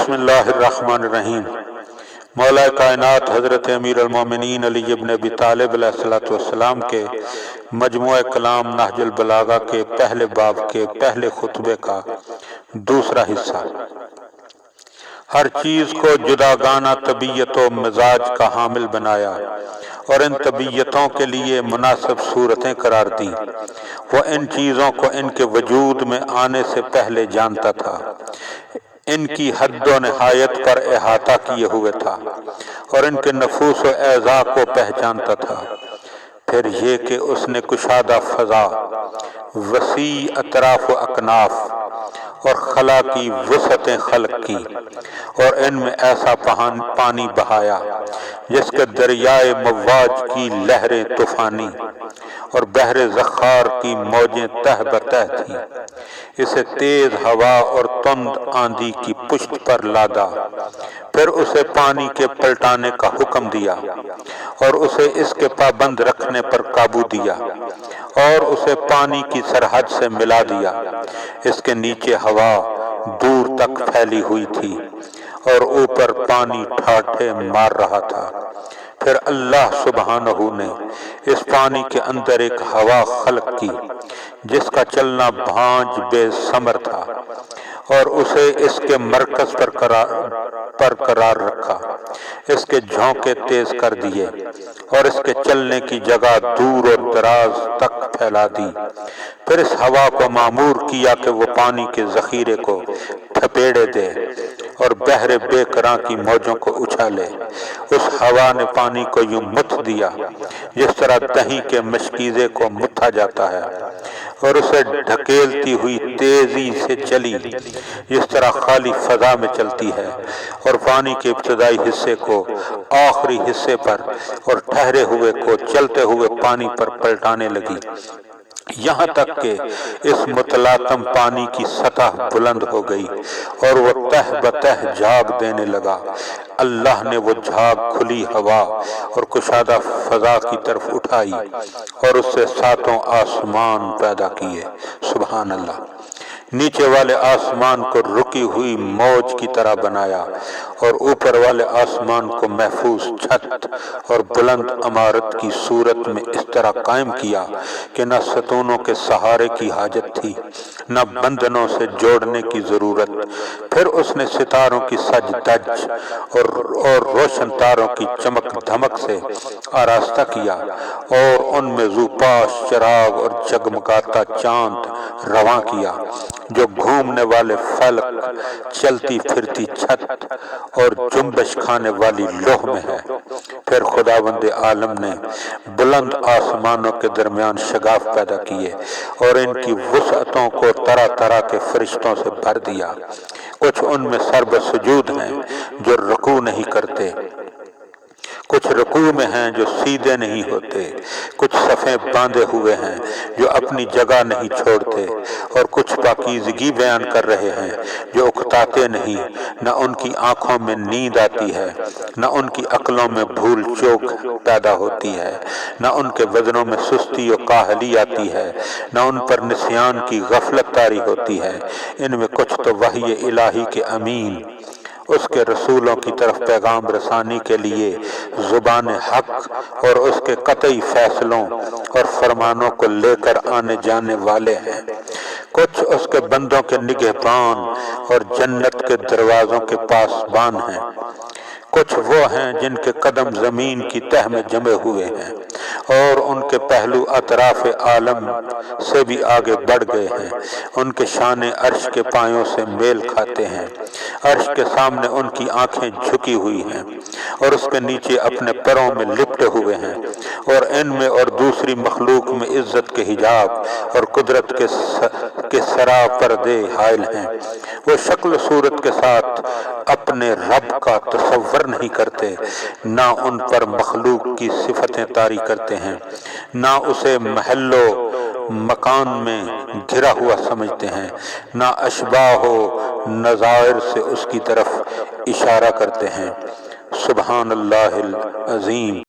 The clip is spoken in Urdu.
بسم اللہ الرحمن الرحیم۔ مولا کائنات حضرت امیر المومنین علی ابن ابی طالب علیہ السلام کے مجموعہ کلام نہج البلاغہ کے پہلے باب کے پہلے خطبے کا دوسرا حصہ۔ ہر چیز کو جداگانہ طبیعت و مزاج کا حامل بنایا اور ان طبیعتوں کے لیے مناسب صورتیں قرار دی۔ وہ ان چیزوں کو ان کے وجود میں آنے سے پہلے جانتا تھا، ان کی حد و نہایت پر احاطہ کیے ہوئے تھا اور ان کے نفوس و اعضاء کو پہچانتا تھا۔ پھر یہ کہ اس نے کشادہ فضا، وسیع اطراف و اکناف اور خلا کی وسعتیں خلق کی اور ان میں ایسا پانی بہایا جس کے دریائے مواج کی لہریں طوفانی اور بحر زخار کی موجیں تہ بتہ تھیں۔ اسے تیز ہوا اور تند آندھی کی پشت پر لادا، پھر اسے پانی کے پلٹانے کا حکم دیا اور اسے اس کے پابند رکھنے پر قابو دیا اور اسے پانی کی سرحد سے ملا دیا۔ اس کے نیچے ہوا دور تک پھیلی ہوئی تھی اور اوپر پانی ٹھاٹھے مار رہا تھا۔ پھر اللہ سبحانہ نے اس پانی کے اندر ایک ہوا خلق کی جس کا چلنا بھانج بے ثمر تھا اور اسے اس کے مرکز پر قرار رکھا، اس کے جھونکے تیز کر دیے اور اس کے چلنے کی جگہ دور اور دراز تک پھیلا دی۔ پھر اس ہوا کو مامور کیا کہ وہ پانی کے ذخیرے کو تھپیڑے دے اور بحر بے کراں کی موجوں کو اچھالے۔ اس ہوا نے پانی کو یوں متھ دیا جس طرح دہی کے مشکیزے کو متھا جاتا ہے اور اسے ڈھکیلتی ہوئی تیزی سے چلی جس طرح خالی فضا میں چلتی ہے، اور پانی کے ابتدائی حصے کو آخری حصے پر اور ٹھہرے ہوئے کو چلتے ہوئے پانی پر پلٹانے لگی، یہاں تک کہ اس متلاطم پانی کی سطح بلند ہو گئی اور وہ تہ بتہ جھاگ دینے لگا۔ اللہ نے وہ جھاگ کھلی ہوا اور کشادہ فضا کی طرف اٹھائی اور اس سے 7 آسمان پیدا کیے۔ سبحان اللہ۔ نیچے والے آسمان کو رکی ہوئی موج کی طرح بنایا اور اوپر والے آسمان کو محفوظ چھت اور بلند عمارت کی صورت میں اس طرح قائم کیا کہ نہ ستونوں کے سہارے کی حاجت تھی، نہ بندنوں سے جوڑنے کی ضرورت۔ پھر اس نے ستاروں کی سج دج اور روشن تاروں کی چمک دھمک سے آراستہ کیا اور ان میں زوپاش چراغ اور جگمگاتا چاند رواں کیا جو گھومنے والے فلک، چلتی پھرتی چھت اور جنبش کھانے والی لوح میں ہے۔ پھر خداوند عالم نے بلند آسمانوں کے درمیان شگاف پیدا کیے اور ان کی وسعتوں کو طرح طرح کے فرشتوں سے بھر دیا۔ کچھ ان میں سرب سجود ہیں جو رکوع نہیں کرتے، کچھ رکوع میں ہیں جو سیدھے نہیں ہوتے، کچھ صفیں باندھے ہوئے ہیں جو اپنی جگہ نہیں چھوڑتے، اور کچھ پاکیزگی بیان کر رہے ہیں جو اکتاتے نہیں، نہ ان کی آنکھوں میں نیند آتی ہے، نہ ان کی عقلوں میں بھول چوک پیدا ہوتی ہے، نہ ان کے بدنوں میں سستی و کاہلی آتی ہے، نہ ان پر نسیان کی غفلت طاری ہوتی ہے۔ ان میں کچھ تو وحی الہی کے امین، اس کے رسولوں کی طرف پیغام رسانی کے لیے زبان حق اور اس کے قطعی فیصلوں اور فرمانوں کو لے کر آنے جانے والے ہیں۔ کچھ اس کے بندوں کے نگہبان اور جنت کے دروازوں کے پاسبان ہیں۔ کچھ وہ ہیں جن کے قدم زمین کی تہ میں جمے ہوئے ہیں اور ان کے پہلو اطراف عالم سے بھی آگے بڑھ گئے ہیں۔ ان کے شانے عرش کے پایوں سے میل کھاتے ہیں، عرش کے سامنے ان کی آنکھیں جھکی ہوئی ہیں اور اس کے نیچے اپنے پروں میں لپٹے ہوئے ہیں، اور ان میں اور دوسری مخلوق میں عزت کے حجاب اور قدرت کے سرا پردے حائل ہیں۔ وہ شکل صورت کے ساتھ اپنے رب کا تصور نہیں کرتے، نہ ان پر مخلوق کی صفتیں طاری کرتے ہیں، نہ اسے محل و مکان میں گھرا ہوا سمجھتے ہیں، نہ اشباہ و نظائر سے اس کی طرف اشارہ کرتے ہیں۔ سبحان اللہ العظیم۔